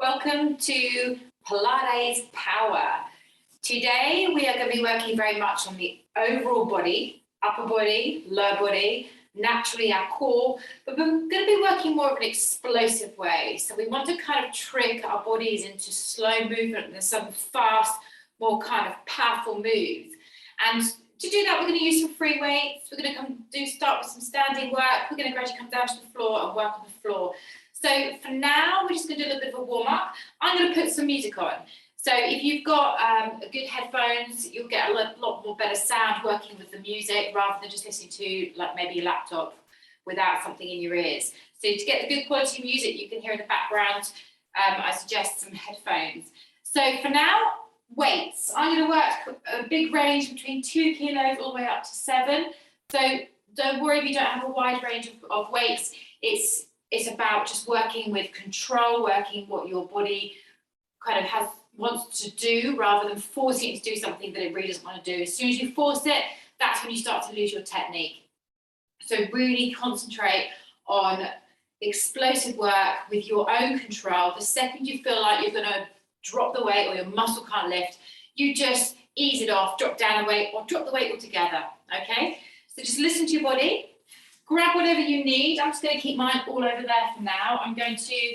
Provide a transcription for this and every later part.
Welcome to Pilates Power. Today we are going to be working very much on the overall body, upper body, lower body, naturally our core, but we're going to be working more of an explosive way. So we want to kind of trick our bodies into slow movement and some fast, more kind of powerful moves. And to do that, we're going to use some free weights. We're going to start with some standing work. We're going to gradually come down to the floor and work on the floor. So for now, we're just going to do a little bit of a warm-up. I'm going to put some music on. So if you've got good headphones, you'll get a lot more better sound working with the music rather than just listening to like maybe a laptop without something in your ears. So to get the good quality music you can hear in the background, I suggest some headphones. So for now, weights. I'm going to work a big range between 2 kilos all the way up to 7. So don't worry if you don't have a wide range of weights. It's about just working with control, working what your body kind of wants to do rather than forcing it to do something that it really doesn't want to do. As soon as you force it, that's when you start to lose your technique. So really concentrate on explosive work with your own control. The second you feel like you're going to drop the weight or your muscle can't lift, you just ease it off, drop down the weight or drop the weight altogether, okay? So just listen to your body. Grab whatever you need. I'm just going to keep mine all over there for now. I'm going to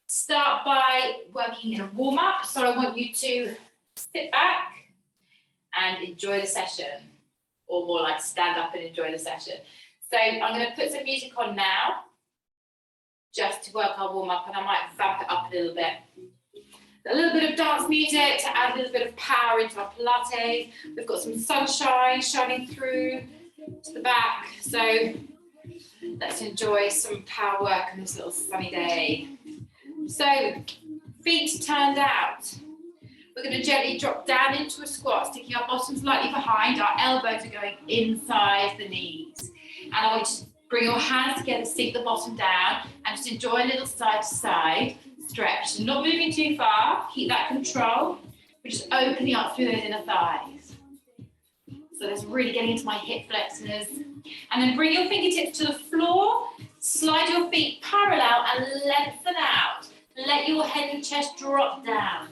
start by working in a warm-up. So I want you to sit back and enjoy the session, or more like stand up and enjoy the session. So I'm going to put some music on now, just to work our warm-up, and I might vamp it up a little bit. A little bit of dance music to add a little bit of power into our Pilates. We've got some sunshine shining through to the back. So let's enjoy some power work on this little sunny day. So, feet turned out. We're going to gently drop down into a squat, sticking our bottoms slightly behind. Our elbows are going inside the knees. And I want you to bring your hands together, sink the bottom down, and just enjoy a little side to side stretch. So not moving too far, keep that control. We're just opening up through those inner thighs. So that's really getting into my hip flexors. And then bring your fingertips to the floor, slide your feet parallel and lengthen out. Let your head and chest drop down.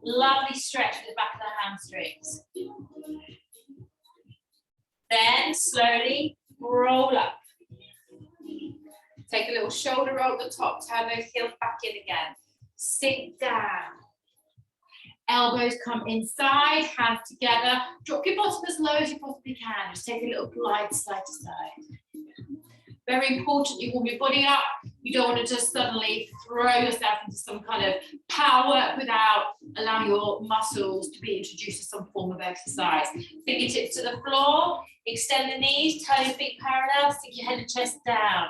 Lovely stretch with the back of the hamstrings. Then slowly roll up. Take a little shoulder roll at the top, turn those heels back in again. Sink down. Elbows come inside, hands together. Drop your bottom as low as you possibly can. Just take a little glide side to side. Very important, you warm your body up. You don't want to just suddenly throw yourself into some kind of power without allowing your muscles to be introduced to some form of exercise. Fingertips to the floor, extend the knees, turn your feet parallel, stick your head and chest down.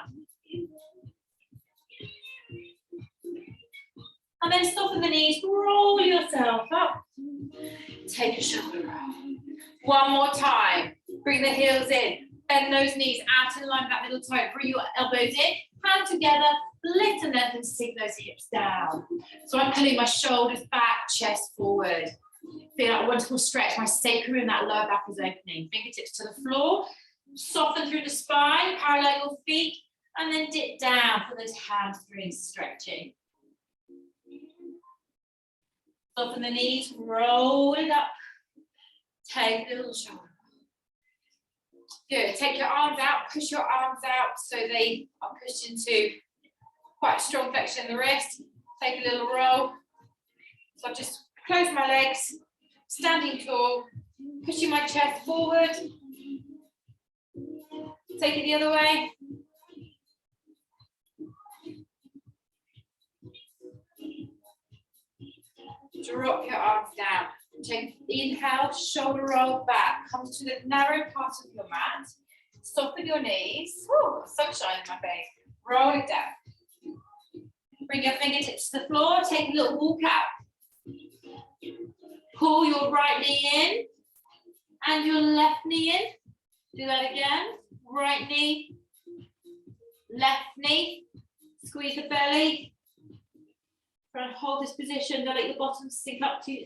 And then soften the knees, roll yourself up. Take a shoulder roll. One more time. Bring the heels in. Bend those knees out in line with that middle toe. Bring your elbows in, hands together, lift and lengthen, sink those hips down. So I'm pulling my shoulders back, chest forward. Feel that wonderful stretch. My sacrum and that lower back is opening. Fingertips to the floor. Soften through the spine, parallel your feet, and then dip down for those hamstrings stretching. Soften the knees, roll it up. Take a little shoulder. Good. Take your arms out, push your arms out so they are pushed into quite a strong flexion in the wrist. Take a little roll. So I've just closed my legs, standing tall, pushing my chest forward. Take it the other way. Drop your arms down. Take inhale, shoulder roll back. Come to the narrow part of your mat. Soften your knees. Woo, sunshine in my face. Roll it down. Bring your fingertips to the floor. Take a little walk out. Pull your right knee in and your left knee in. Do that again. Right knee, left knee. Squeeze the belly. Try and hold this position. Don't let your bottom stick up too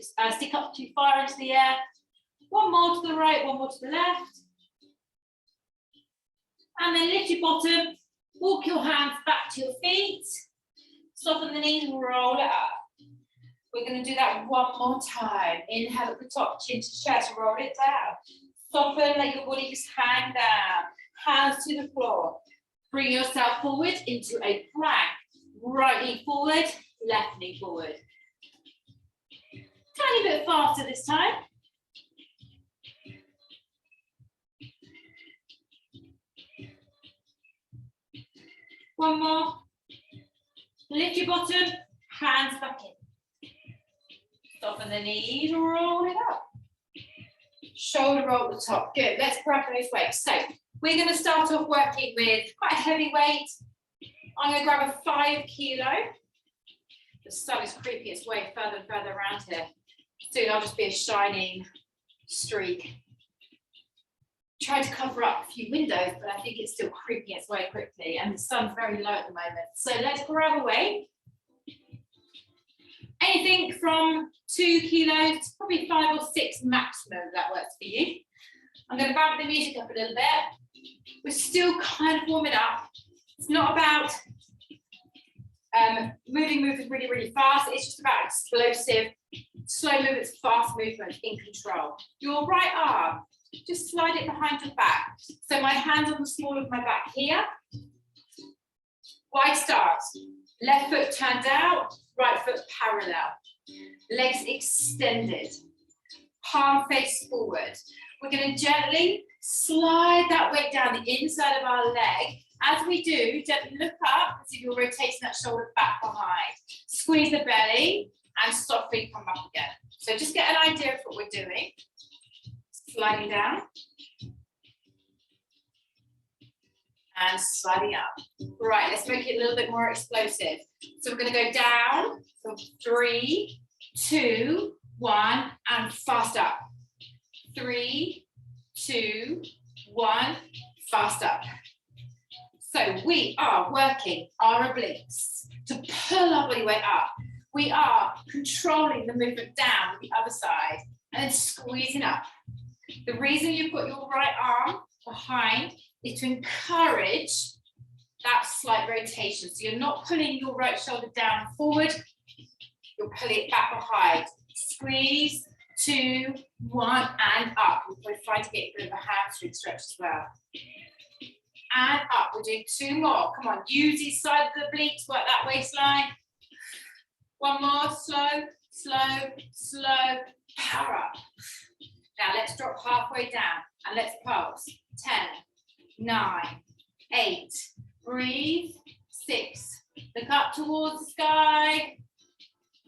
far into the air. One more to the right, one more to the left. And then lift your bottom. Walk your hands back to your feet. Soften the knees, roll it up. We're going to do that one more time. Inhale at the top, chin to chest, roll it down. Soften, let your body just hang down. Hands to the floor. Bring yourself forward into a plank. Right knee forward, left knee forward. Tiny bit faster this time. One more. Lift your bottom, hands back in. Soften the knees, roll it up. Shoulder roll at the top. Good. Let's grab those weights. So we're going to start off working with quite a heavy weight. I'm going to grab a 5 kilo. The sun is creeping its way further and further around here. Soon I'll just be a shining streak. Trying to cover up a few windows, but I think it's still creeping its way quickly, and the sun's very low at the moment. So let's grab a weight. Anything from 2 kilos to probably 5 or 6 maximum, if that works for you. I'm going to vamp the music up a little bit. We're still kind of warming up. It's not about moving really, really fast. It's just about explosive, slow movements, fast movement in control. Your right arm, just slide it behind your back. So my hands on the small of my back here. Wide stance. Left foot turned out, right foot parallel. Legs extended. Palm face forward. We're going to gently slide that weight down the inside of our leg. As we do, gently look up as if you're rotating that shoulder back behind. Squeeze the belly and softly come up again. So just get an idea of what we're doing. Sliding down. And sliding up. Right, let's make it a little bit more explosive. So we're going to go down. So 3, 2, 1, and fast up. 3, 2, 1, fast up. So we are working our obliques to pull our body weight up. We are controlling the movement down the other side and then squeezing up. The reason you've got your right arm behind is to encourage that slight rotation. So you're not pulling your right shoulder down and forward, you're pulling it back behind. Squeeze, 2, 1, and up. We're trying to get a bit of a hamstring stretch as well. And up. We're doing 2 more. Come on, use each side of the obliques, work that waistline. 1 more, slow, slow, slow, power up. Now let's drop halfway down and let's pulse. 10, 9, 8, breathe, 6, look up towards the sky.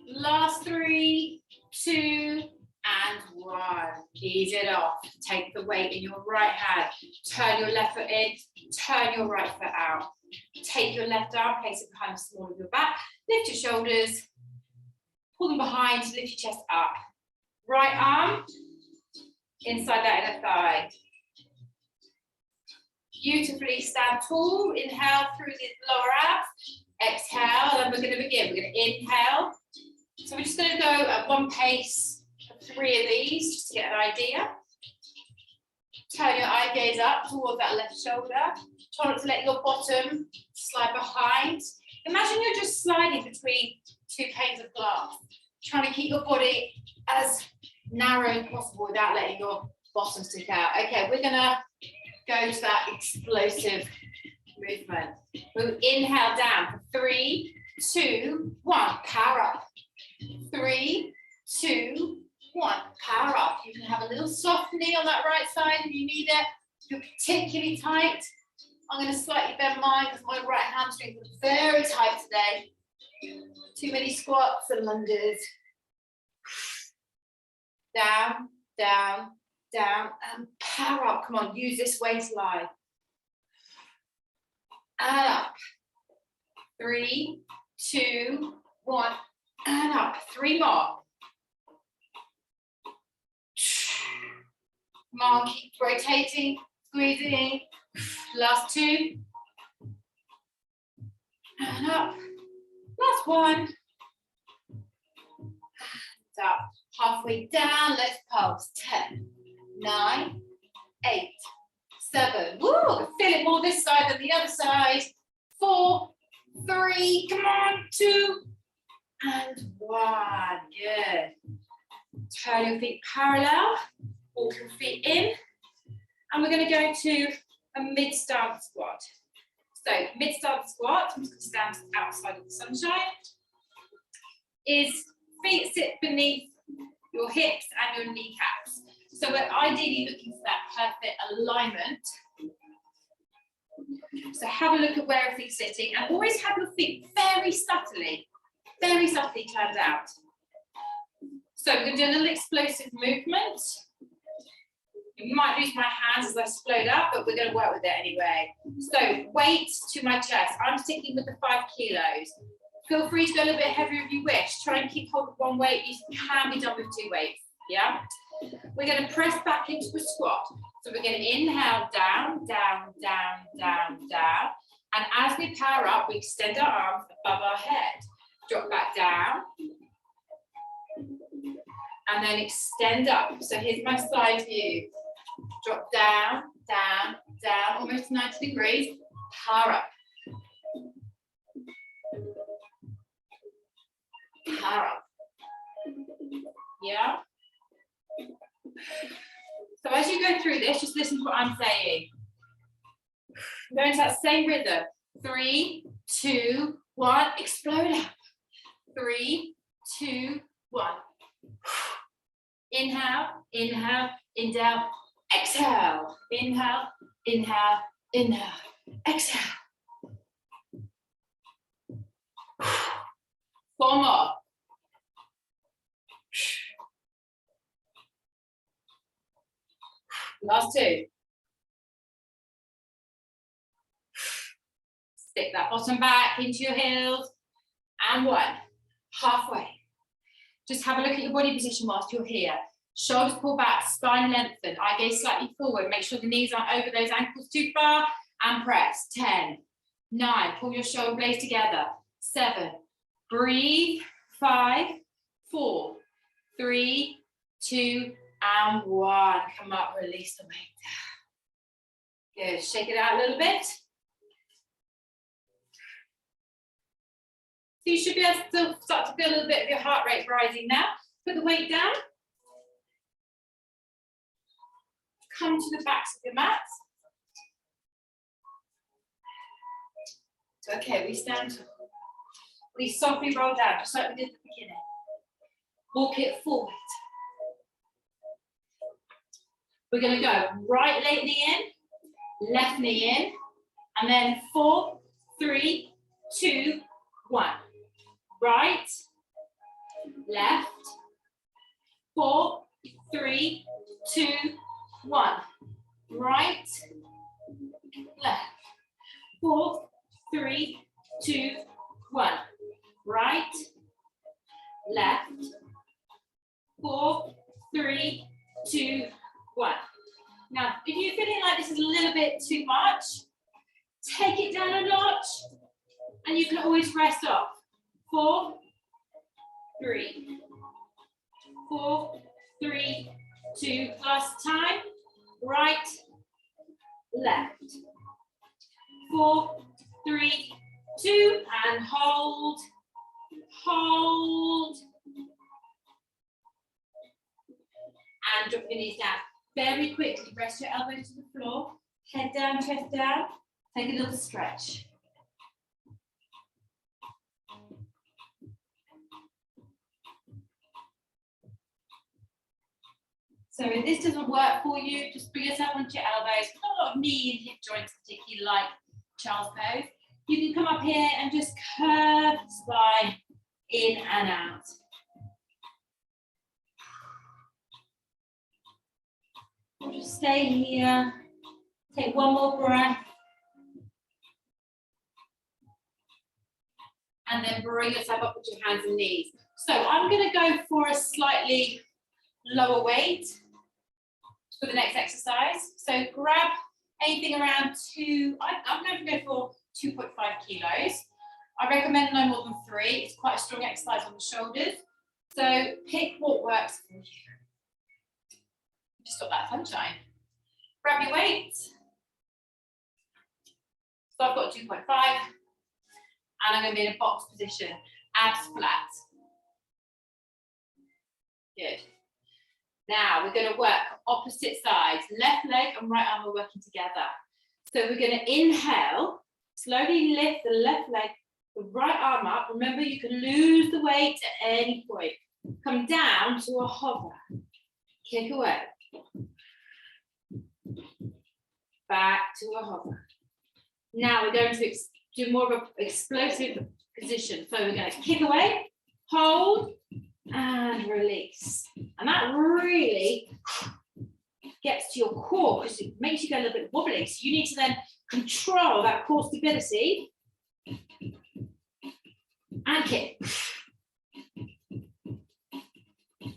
Last 3, 2, and 1. Ease it off. Take the weight in your right hand. Turn your left foot in. Turn your right foot out. Take your left arm, place it behind the small of your back. Lift your shoulders. Pull them behind. Lift your chest up. Right arm inside that inner thigh. Beautifully stand tall. Inhale through the lower abs. Exhale, and we're going to begin. We're going to inhale. So we're just going to go at one pace for 3 of these, just to get an idea. Turn your eye gaze up towards that left shoulder. Try not to let your bottom slide behind. Imagine you're just sliding between 2 panes of glass, trying to keep your body as narrow as possible without letting your bottom stick out. Okay, we're going to go to that explosive movement. We'll inhale down for 3, 2, 1, power up. 3, 2, 1, power up. You can have a little soft knee on that right side if you need it. If you're particularly tight, I'm going to slightly bend mine because my right hamstring is very tight today. Too many squats and lunges. Down, down, down, and power up. Come on, use this waistline. And up. 3, 2, 1, and up. 3 more. Come on, keep rotating, squeezing. Last 2. And up. Last 1. And up. Halfway down, let's pulse. 10, 9, 8, 7. Woo, I can feel it more this side than the other side. 4, 3, come on, 2, and 1. Good. Turn your feet parallel, walk your feet in, and we're going to go to a mid-stance squat. So mid-stance squat, I'm just going to stand outside of the sunshine, is feet sit beneath your hips and your kneecaps. So we're ideally looking for that perfect alignment. So have a look at where everything's sitting and always have your feet very subtly turned out. So we're going to do a little explosive movement. You might lose my hands as I explode up, but we're going to work with it anyway. So weight to my chest. I'm sticking with the 5 kilos. Feel free to go a little bit heavier if you wish. Try and keep hold of one weight. You can be done with 2 weights. Yeah. We're going to press back into a squat. So we're going to inhale down, down, down, down, down. And as we power up, we extend our arms above our head. Drop back down. And then extend up. So here's my side view. Drop down, down, down, almost 90 degrees. Power up. Power up. Yeah? So as you go through this, just listen to what I'm saying. Go into that same rhythm. 3, 2, 1. Explode up. 3, 2, 1. Inhale, inhale, inhale, exhale. Inhale, inhale, inhale, exhale. 4 more. Last 2. Stick that bottom back into your heels. And 1. Halfway. Just have a look at your body position whilst you're here. Shoulders pull back, spine lengthen, eye gaze slightly forward. Make sure the knees aren't over those ankles too far. And press. 10, 9, pull your shoulder blades together. 7, breathe. 5, 4, 3, 2, and 1. Come up, release the weight down. Good, shake it out a little bit. So you should be able to start to feel a little bit of your heart rate rising now. Put the weight down. Come to the backs of your mats. Okay, we stand. We softly roll down, just like we did at the beginning. Walk it forward. We're going to go right leg knee in, left knee in, and then 4, 3, 2, 1. Right, left, 4, 3, 2, 1. Right, left, 4, 3, 2, 1. Right, left, 4, 3, 2, 1. Now, if you're feeling like this is a little bit too much, take it down a notch, and you can always rest off. 4, 3, 4, 3, 2. Last time. Right, left. 4, 3, 2, and hold. Hold. And drop your knees down. Very quickly, rest your elbows to the floor. Head down, chest down. Take a little stretch. So if this doesn't work for you, just bring yourself onto your elbows. Not a lot of knee and hip joints, particularly like child's pose. You can come up here and just curve the spine in and out. We'll just stay here. Take one more breath. And then bring yourself up with your hands and knees. So I'm going to go for a slightly lower weight for the next exercise. So grab anything around 2, I'm going to go for 2.5 kilos. I recommend no more than 3. It's quite a strong exercise on the shoulders. So pick what works for you. Just got that sunshine. Grab your weights. So I've got 2.5. And I'm going to be in a box position, abs flat. Good. Now we're going to work opposite sides. Left leg and right arm are working together. So we're going to inhale, slowly lift the left leg, the right arm up. Remember, you can lose the weight at any point. Come down to a hover. Kick away. Back to a hover. Now we're going to do more of an explosive position. So we're going to kick away, hold, and release. And that really gets to your core because it makes you go a little bit wobbly. So you need to then control that core stability and kick.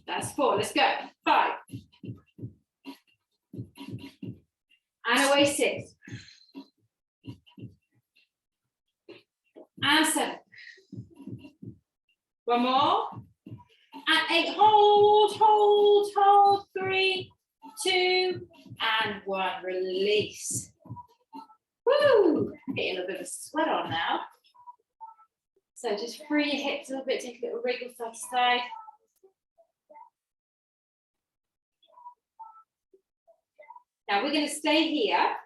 That's 4. Let's go. 5. And away 6. And 7. One more. And 8. Hold, hold, hold. 3, 2, and 1. Release. Woo! Getting a little bit of sweat on now. So just free your hips a little bit. Take a little wriggle side to side. Now we're going to stay here.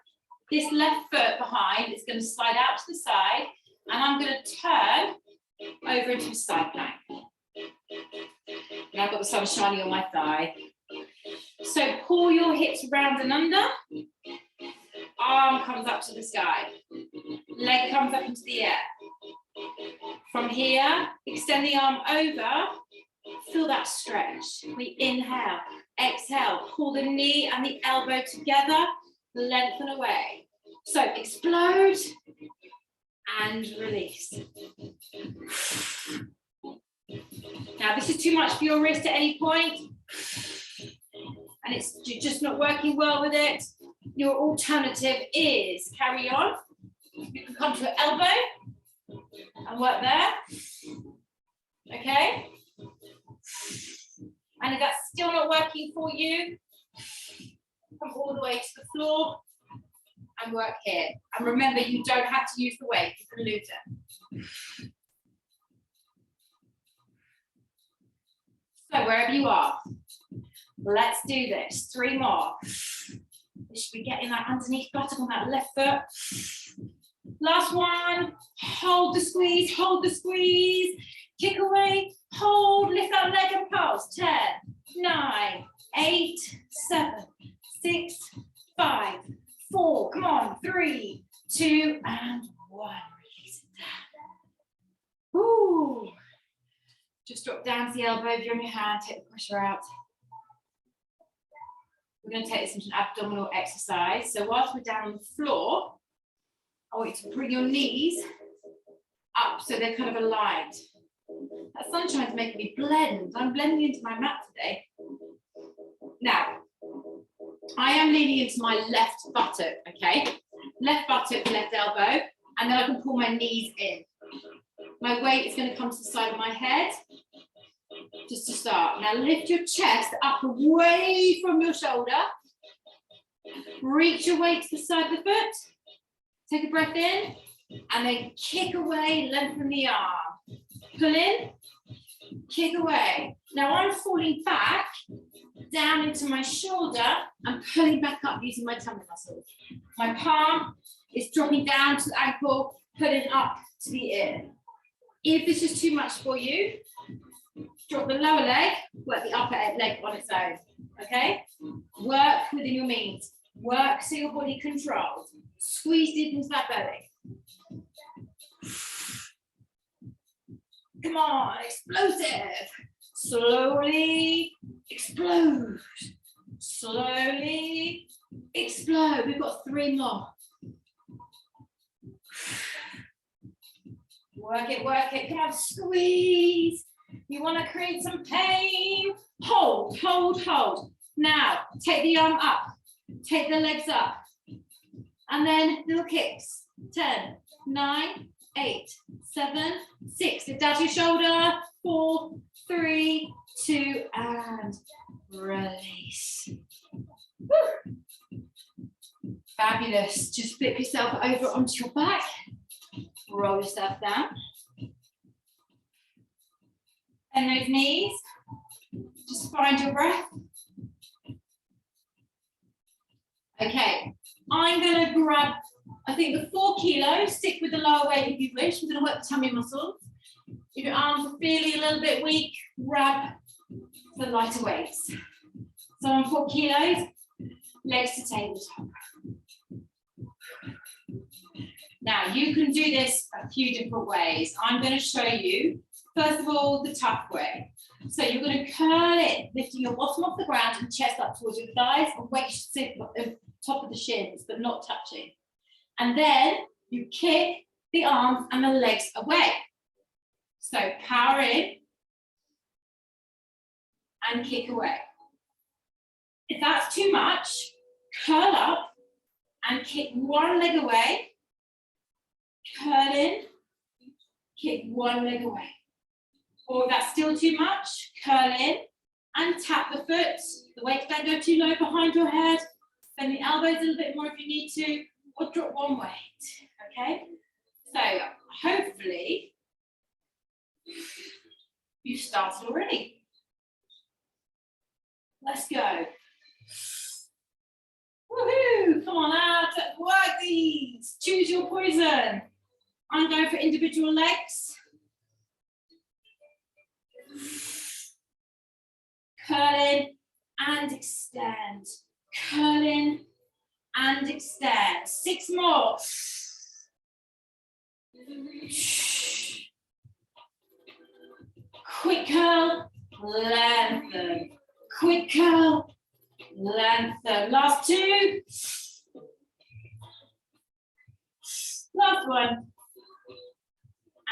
This left foot behind is going to slide out to the side, and I'm going to turn over into a side plank. And I've got the sun shining on my thigh. So pull your hips round and under. Arm comes up to the sky. Leg comes up into the air. From here, extend the arm over. Feel that stretch. We inhale, exhale, pull the knee and the elbow together, lengthen away. So explode and release. Now this is too much for your wrist at any point, and you're just not working well with it. Your alternative is carry on. You can come to an elbow and work there. Okay? And if that's still not working for you, come all the way to the floor and work here. And remember, you don't have to use the weight, you can lose it. So wherever you are, let's do this. 3 more. We should be getting that underneath buttock on that left foot. Last one. Hold the squeeze, hold the squeeze. Kick away, hold, lift that leg and pulse. 10, 9, 8, 7, 6, 5, 4. Come on. 3, 2, and 1. Release it down. Woo. Just drop down to the elbow. If you're on your hand, take the pressure out. We're going to take this into an abdominal exercise. So whilst we're down on the floor, I want you to bring your knees up so they're kind of aligned. That sunshine's making me blend. I'm blending into my mat today. Now, I am leaning into my left buttock, okay? Left buttock, left elbow, and then I can pull my knees in. My weight is going to come to the side of my head, just to start. Now lift your chest up away from your shoulder. Reach your weight to the side of the foot. Take a breath in, and then kick away, lengthen the arm. Pull in, kick away. Now I'm falling back, down into my shoulder, and pulling back up using my tummy muscles. My palm is dropping down to the ankle, pulling up to the ear. If this is too much for you, drop the lower leg, work the upper leg on its own, okay? Work within your means. Work so your body controls. Squeeze deep into that belly. Come on, explosive. Slowly explode. Slowly explode. We've got 3 more. Work it, work it. Come on, squeeze. You want to create some pain. Hold, hold, hold. Now, take the arm up. Take the legs up. And then little kicks. 10, 9, 8, 7, 6. Lift out your shoulder. 4, 3, 2, and release. Woo. Fabulous. Just flip yourself over onto your back. Roll yourself down. Bend those knees. Just find your breath. Okay, I'm going to grab, I think, the 4 kilos. Stick with the lower weight if you wish. We're going to work the tummy muscles. If your arms are feeling a little bit weak, grab the lighter weights. So on 4 kilos, legs to tabletop. Now, you can do this a few different ways. I'm going to show you, first of all, the tough way. So you're going to curl it, lifting your bottom off the ground and chest up towards your thighs, and weight should sit at the top of the shins, but not touching. And then you kick the arms and the legs away. So power in and kick away. If that's too much, curl up and kick one leg away. Curl in, kick one leg away. Or if that's still too much, curl in and tap the foot. The weight don't go too low behind your head. Bend the elbows a little bit more if you need to, or drop one weight, okay? So hopefully you started already. Let's go. Woohoo! Come on out, work these. Choose your poison. I'm going for individual legs. Curl in and extend. Curl in and extend. 6 more. Quick curl, lengthen. Quick curl, lengthen. Last 2. Last one.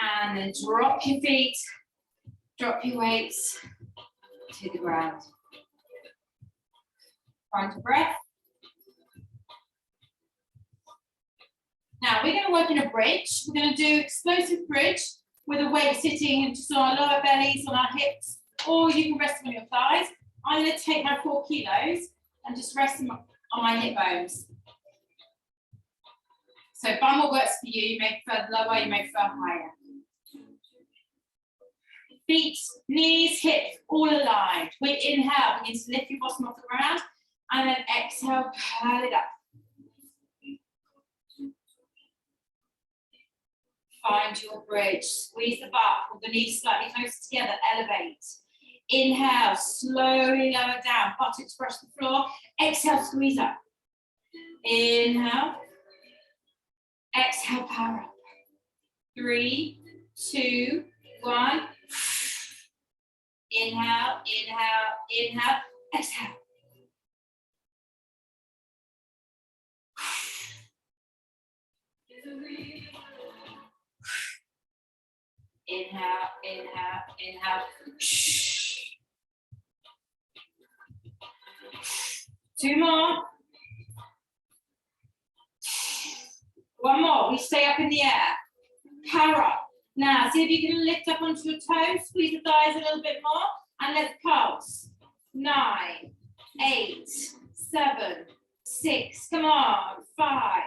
And then drop your feet, drop your weights to the ground. Find your breath. Now we're going to work in a bridge. We're going to do explosive bridge with a weight sitting just on our lower bellies, on our hips, or you can rest them on your thighs. I'm going to take my 4 kilos and just rest them on my hip bones. So bum what works for you. You may prefer lower, you may prefer higher. Feet, knees, hips, all aligned. We inhale, begin to lift your bottom off the ground, and then exhale, curl it up. Find your bridge. Squeeze the butt, pull the knees slightly closer together, elevate. Inhale, slowly lower down, buttocks brush the floor. Exhale, squeeze up. Inhale. Exhale, power up. 3, 2, 1. Inhale, inhale, inhale, exhale. Inhale, inhale, inhale. 2 more. 1 more. We stay up in the air. Power up. Now, see if you can lift up onto your toes, squeeze the thighs a little bit more, and let's pulse. 9, 8, 7, 6, come on, 5,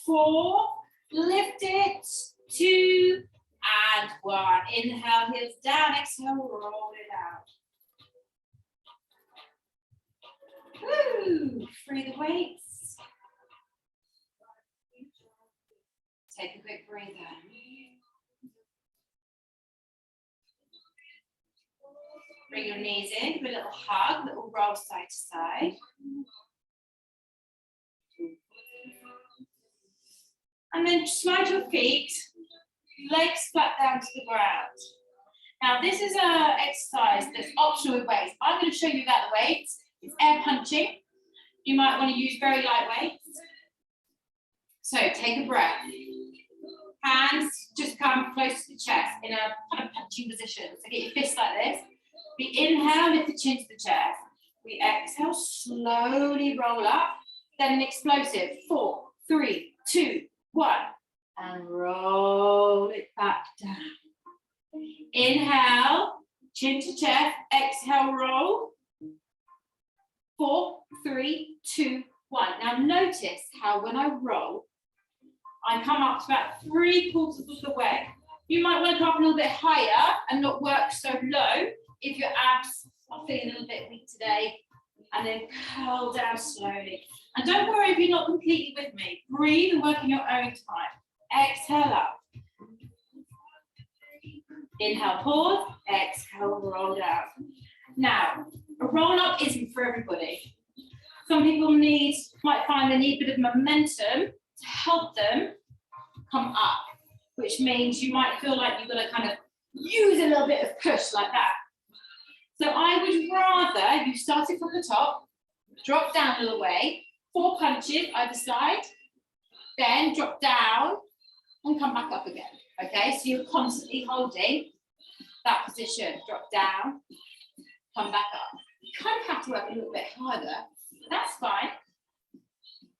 4, lift it, 2, and 1. Inhale, heels down, exhale, roll it out. Woo! Free the weights. Take a quick breather. Bring your knees in, give a little hug, little roll side to side. And then slide your feet, legs flat down to the ground. Now this is an exercise that's optional with weights. I'm going to show you about the weights. It's air punching. You might want to use very light weights. So take a breath. Hands just come close to the chest in a kind of punching position. So get your fists like this. We inhale, lift the chin to the chest. We exhale, slowly roll up. Then an explosive. 4, 3, 2, 1. And roll it back down. Inhale, chin to chest. Exhale, roll. 4, 3, 2, 1. Now notice how when I roll, I come up to about 3/4 of the way. You might want to come up a little bit higher and not work so low if your abs I'm feeling a little bit weak today. And then curl down slowly. And don't worry if you're not completely with me. Breathe and work in your own time. Exhale up. Inhale, pause. Exhale, roll down. Now, a roll up isn't for everybody. Some people might find they need a bit of momentum to help them come up, which means you might feel like you've got to kind of use a little bit of push like that. So I would rather you started from the top, drop down a little way, 4 punches either side, then drop down and come back up again. Okay, so you're constantly holding that position. Drop down, come back up. You kind of have to work a little bit harder, but that's fine.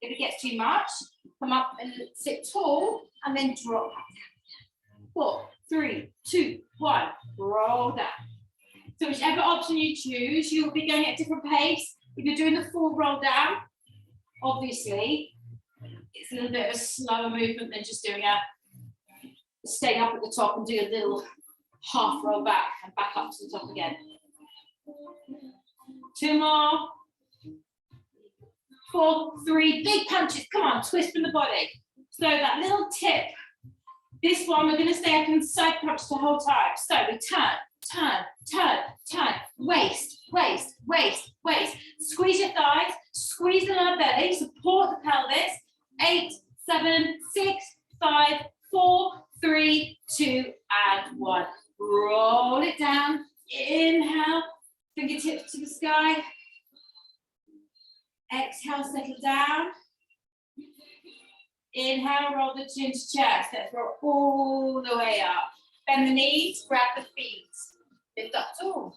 If it gets too much, come up and sit tall and then drop back down. 4, 3, 2, 1, roll down. So whichever option you choose, you'll be going at a different pace. If you're doing the full roll down, obviously, it's a little bit of a slower movement than just doing staying up at the top and do a little half roll back and back up to the top again. 2 more. 4, 3, big punches. Come on, twist from the body. So that little tip. This one, we're going to stay up and side punch the whole time. So we turn, turn, turn, turn, waist, waist, waist, waist. Squeeze your thighs, squeeze the lower belly, support the pelvis. 8, 7, 6, 5, 4, 3, 2, and 1. Roll it down. Inhale, fingertips to the sky. Exhale, settle down. Inhale, roll the chin to chest. Let's roll all the way up. Bend the knees, grab the feet. Lift up tall.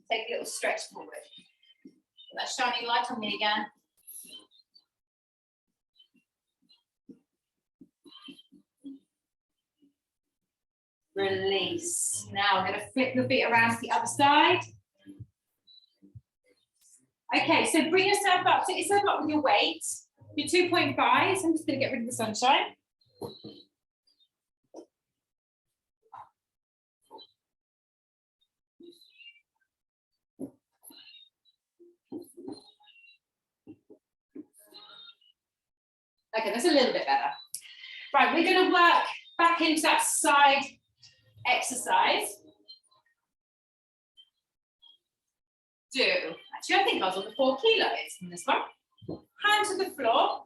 Take a little stretch forward. Put that shining light on me again. Release. Now we're going to flip the feet around to the other side. Okay, so bring yourself up. Sit yourself up with your weight. Your 2.5s. I'm just going to get rid of the sunshine. Okay, that's a little bit better. Right, we're going to work back into that side exercise. Actually, I think I was on the 4 kilos in this one. Hand to the floor.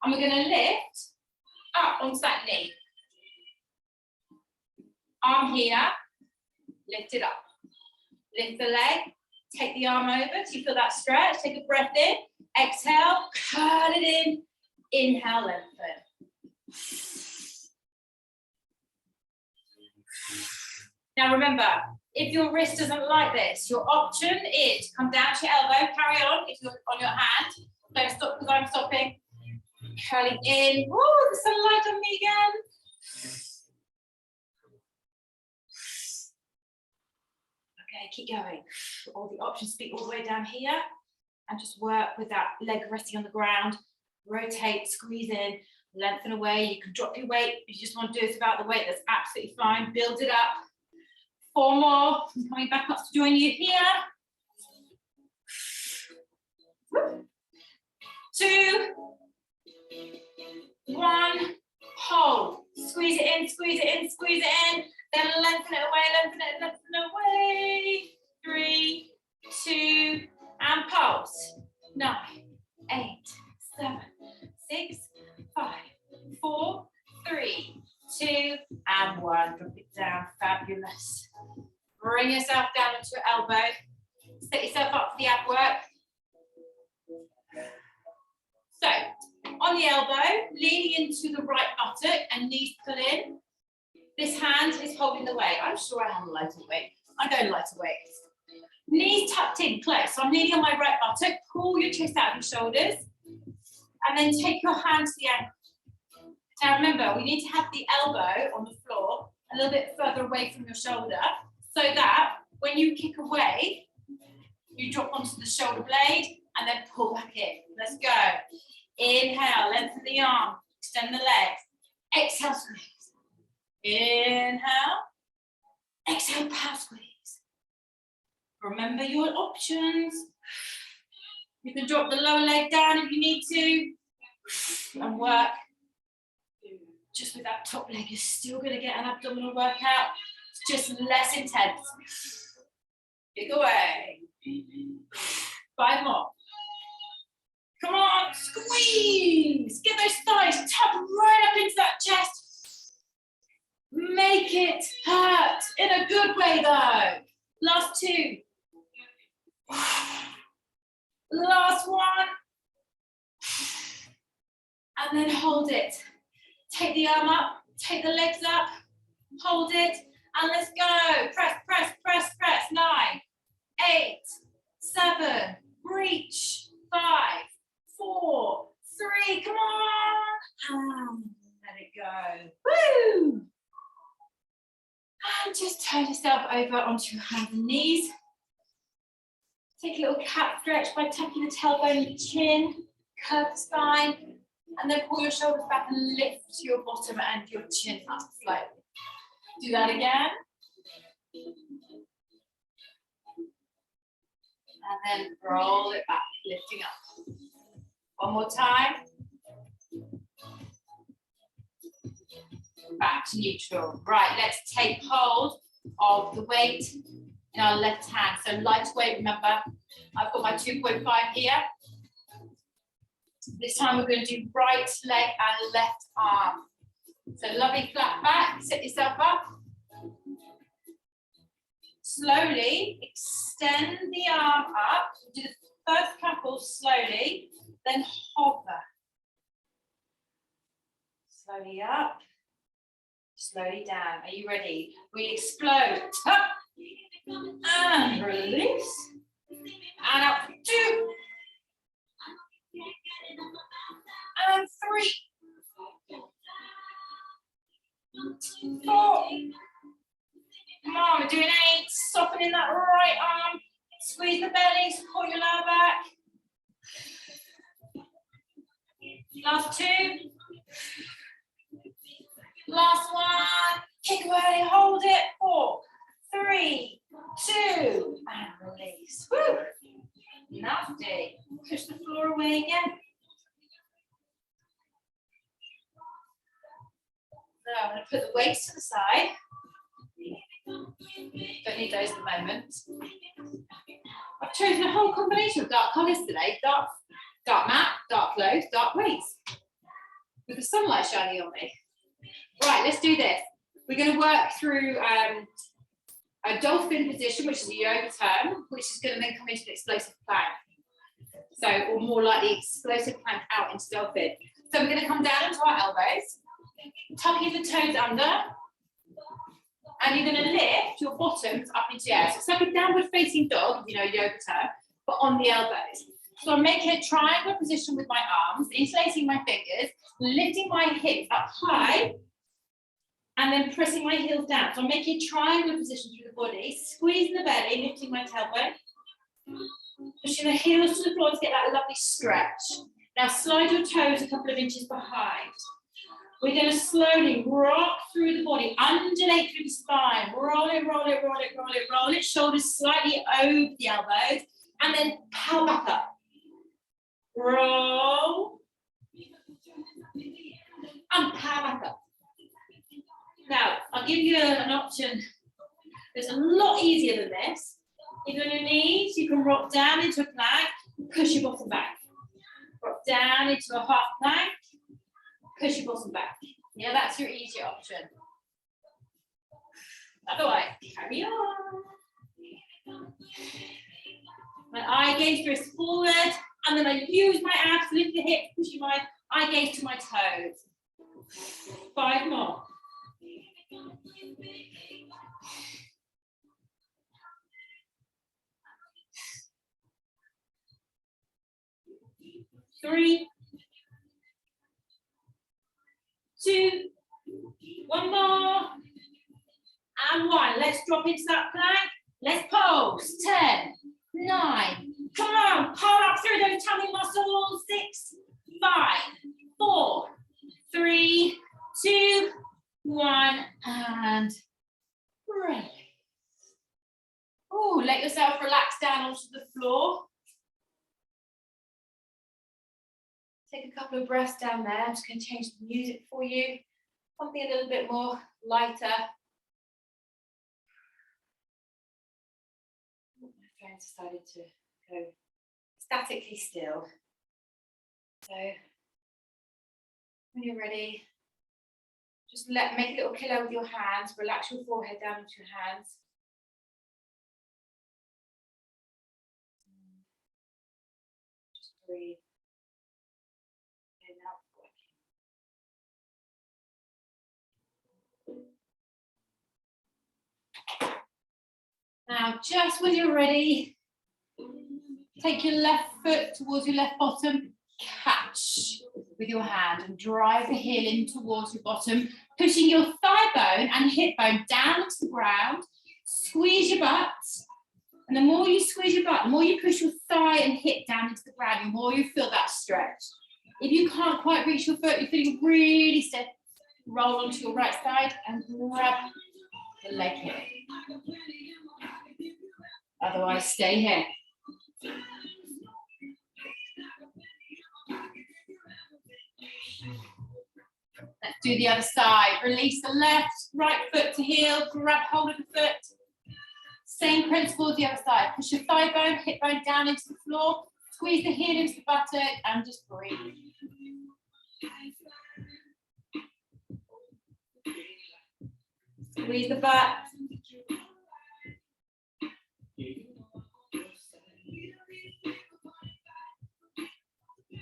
And we're going to lift up onto that knee. Arm here, lift it up. Lift the leg, take the arm over till you feel that stretch. Take a breath in, exhale, curl it in, inhale, lengthen. Now remember, if your wrist doesn't like this, your option is to come down to your elbow, carry on if you're on your hand. Don't stop because I'm stopping. Curling in. Woo, the sunlight on me again. Okay, keep going. All the options speak all the way down here. And just work with that leg resting on the ground. Rotate, squeeze in, lengthen away. You can drop your weight. If you just want to do it without the weight, that's absolutely fine. Build it up. 4 more. I'm coming back up to join you here. 2, 1. Hold. Squeeze it in, squeeze it in, squeeze it in. Then lengthen it away, lengthen it, lengthen it away. 3, 2, and pulse. 9, 8, 7, 6, 5, 4, 3, 2, and 1. Drop it down. Fabulous. Bring yourself down into your elbow. Set yourself up for the ab work. So, on the elbow, leaning into the right buttock and knees pull in. This hand is holding the weight. I'm sure I have a lighter weight. I go lighter weights. Knees tucked in close. So I'm leaning on my right buttock. Pull your chest out of your shoulders. And then take your hand to the ankle. Now remember, we need to have the elbow on the floor a little bit further away from your shoulder so that when you kick away, you drop onto the shoulder blade and then pull back in. Let's go. Inhale, lengthen the arm, extend the legs. Exhale, squeeze. Inhale. Exhale, power squeeze. Remember your options. You can drop the lower leg down if you need to and work just with that top leg. You're still going to get an abdominal workout. It's just less intense. Big away. 5 more. Come on, squeeze. Get those thighs tucked right up into that chest. Make it hurt in a good way though. Last 2. Last 1. And then hold it. Take the arm up, take the legs up, hold it, and let's go. Press, press, press, press. 9, 8, 7, reach. 5, 4, 3, come on. Let it go. Woo! And just turn yourself over onto your hands and knees. Take a little cat stretch by tucking the tailbone and the chin, curve the spine, and then pull your shoulders back and lift your bottom and your chin up slightly. Do that again. And then roll it back, lifting up. One more time. Back to neutral. Right, let's take hold of the weight in our left hand. So light weight, remember, I've got my 2.5 here. This time we're going to do right leg and left arm. So lovely flat back, set yourself up. Slowly extend the arm up. Do the first couple slowly, then hover. Slowly up, slowly down. Are you ready? We explode. Up and release. And up 2. And 3. 4. Come on, we're doing 8. Softening that right arm. Squeeze the belly, support your lower back. Last 2. Last 1. Kick away, hold it. 4, 3, 2, and release. Woo! Nasty. Push the floor away again. So I'm going to put the weights to the side. Don't need those at the moment. I've chosen a whole combination of dark colours today. Dark mat, dark clothes, dark weights. With the sunlight shining on me. Right, let's do this. We're going to work through a dolphin position, which is a yoga term, which is going to then come into an explosive plank. So, or more likely explosive plank out into dolphin. So we're going to come down onto our elbows, tucking the toes under, and you're going to lift your bottoms up into the air. So it's like a downward facing dog, you know, yoga term, but on the elbows. So I'm making a triangle position with my arms, interlacing my fingers, lifting my hips up high, and then pressing my heels down. So I'm making a triangle position through the body, squeezing the belly, lifting my tailbone, pushing the heels to the floor to get that lovely stretch. Now slide your toes a couple of inches behind. We're going to slowly rock through the body, undulate through the spine, roll it, roll it, roll it, roll it, roll it, shoulders slightly over the elbows, and then power back up. Roll, and power back up. Now, I'll give you an option that's a lot easier than this. If you're on your knees, you can rock down into a plank, push your bottom back. Rock down into a half plank, push your bottom back. Yeah, that's your easier option. Otherwise, carry on. My eye gaze drifts forward, and then I use my abs to lift the hips, pushing my eye gaze to my toes. 5 more. 3, 2, 1 more, and 1. Let's drop into that plank. Let's pose. 10, 9. Come on, power up through those tummy muscles. 6, 5, 4, 3, 2, 1, and release. Oh, Woo, let yourself relax down onto the floor. Take a couple of breaths down there. I'm just going to change the music for you. Something a little bit more lighter. My phone decided to go statically still. So when you're ready, just make a little pillow with your hands. Relax your forehead down into your hands. Just breathe. In, out. Now, just when you're ready, take your left foot towards your left bottom, catch with your hand and drive the heel in towards your bottom, pushing your thigh bone and hip bone down to the ground. Squeeze your butt, and the more you squeeze your butt, the more you push your thigh and hip down into the ground, the more you feel that stretch. If you can't quite reach your foot, you're feeling really stiff, roll onto your right side and grab the leg here. Otherwise, stay here. Let's do the other side. Release the left, right foot to heel, grab hold of the foot. Same principle as the other side. Push your thigh bone, hip bone down into the floor. Squeeze the heel into the buttock and just breathe. Squeeze the butt.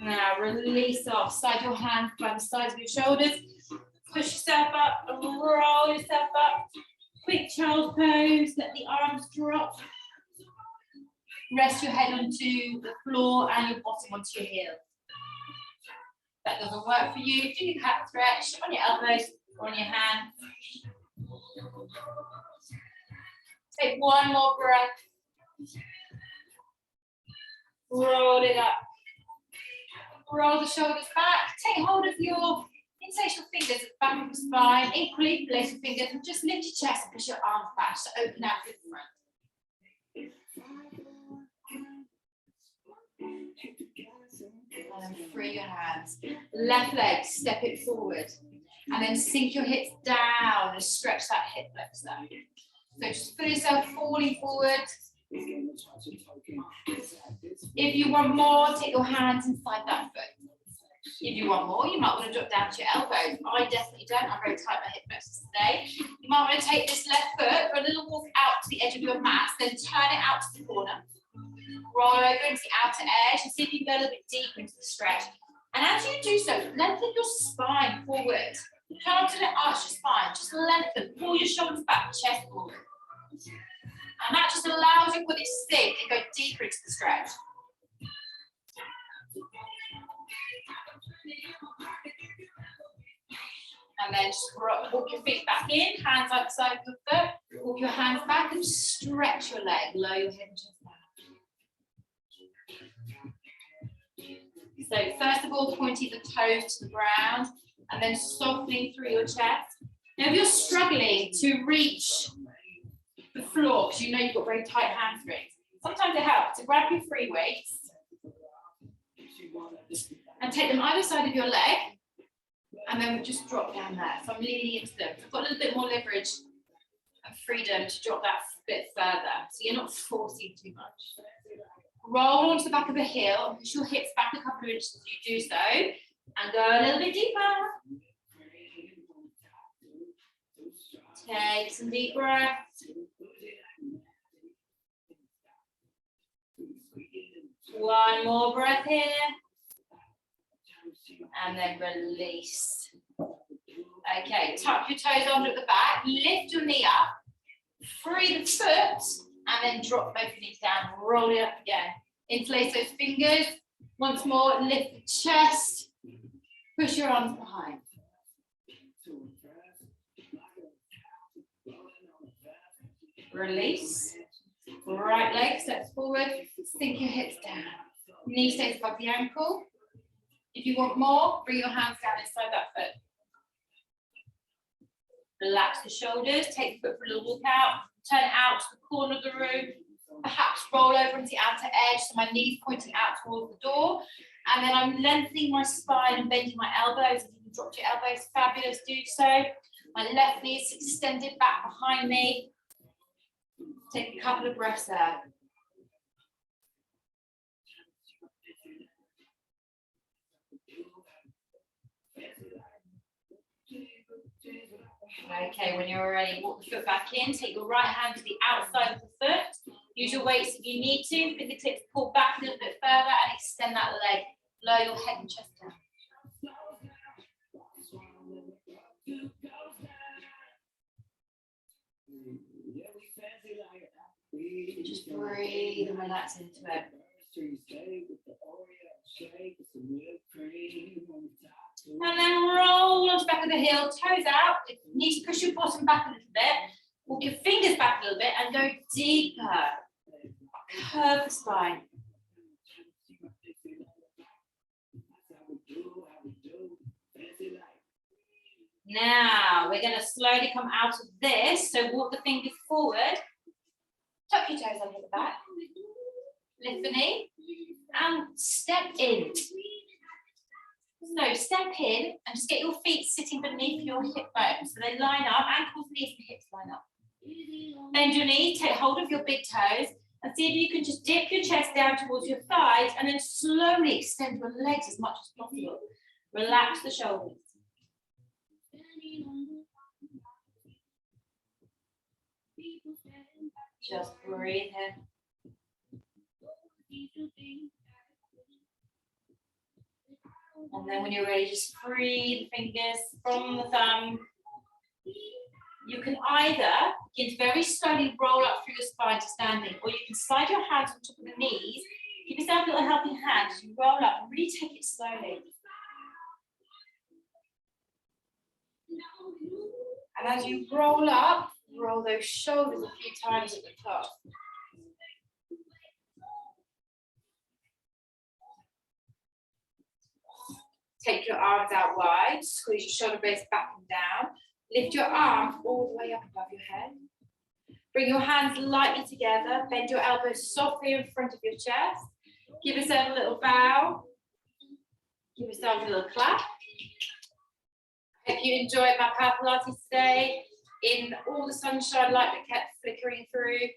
Now release off. Slide your hands by the sides of your shoulders. Push yourself up and roll yourself up. Quick child's pose. Let the arms drop. Rest your head onto the floor and your bottom onto your heel. If that doesn't work for you, do your cat stretch on your elbows or on your hands. Take one more breath. Roll it up. Roll the shoulders back. Take hold of your interlace your fingers at the back of the spine. Equally, place your fingers and just lift your chest and push your arms back to open out to the front. And then free your hands. Left leg, step it forward. And then sink your hips down and stretch that hip flexor. So just feel yourself falling forward. If you want more, take your hands inside that foot. If you want more, you might want to drop down to your elbows. I definitely don't. I'm very tight my hip flexors today. You might want to take this left foot for a little walk out to the edge of your mat, then turn it out to the corner. Roll over into the outer edge and see if you can go a little bit deeper into the stretch. And as you do so, lengthen your spine forward. Try not to arch your spine, just lengthen, pull your shoulders back, chest forward. And that just allows your body to sink and go deeper into the stretch. And then just walk your feet back in, hands outside the foot, walk your hands back and stretch your leg, lower your head and chest down. So first of all, pointing the toes to the ground and then softening through your chest. Now if you're struggling to reach the floor because you know you've got very tight hamstrings, sometimes it helps to grab your free weights and take them either side of your leg and then just drop down there. So I'm leaning into them. I've got a little bit more leverage and freedom to drop that bit further so you're not forcing too much. Roll onto the back of the heel and push your hips back a couple of inches as you do so and go a little bit deeper. Take some deep breaths. One more breath here. And then release. Okay, tuck your toes under at the back, lift your knee up, free the foot, and then drop both knees down, roll it up again. Interlace those fingers. Once more, lift the chest, push your arms behind. Release. Right leg steps forward, sink your hips down. Knee stays above the ankle. If you want more, bring your hands down inside that foot. Relax the shoulders, take the foot for a little walk out, turn it out to the corner of the room. perhaps roll over into the outer edge, so my knees pointing out towards the door. And then I'm lengthening my spine and bending my elbows. If you can drop your elbows, fabulous, do so. My left knee is extended back behind me. Take a couple of breaths there. Okay, when you're ready, walk the foot back in. Take your right hand to the outside of the foot. Use your weights if you need to. Physically pull back a little bit further and extend that leg. Lower your head and chest down. Just breathe and relax into it. And then roll onto the back of the heel, toes out. If you need to push your bottom back a little bit, walk your fingers back a little bit and go deeper. Curve the spine. Now we're going to slowly come out of this. So walk the fingers forward. Tuck your toes under the back. Lift the knee and step in. So step in and just get your feet sitting beneath your hip bones. So they line up, ankles, knees and hips line up. Bend your knees, take hold of your big toes and see if you can just dip your chest down towards your thighs and then slowly extend your legs as much as possible. Relax the shoulders. Just breathe in. And then when you're ready, just free the fingers from the thumb. You can either begin to very slowly roll up through your spine to standing, or you can slide your hands on top of the knees. Give yourself a little helping hand as you roll up and really take it slowly. And as you roll up, roll those shoulders a few times at the top. Take your arms out wide, squeeze your shoulder blades back and down. Lift your arms all the way up above your head. Bring your hands lightly together. Bend your elbows softly in front of your chest. Give yourself a little bow. Give yourself a little clap. Hope you enjoyed my Pilates today in all the sunshine light that kept flickering through.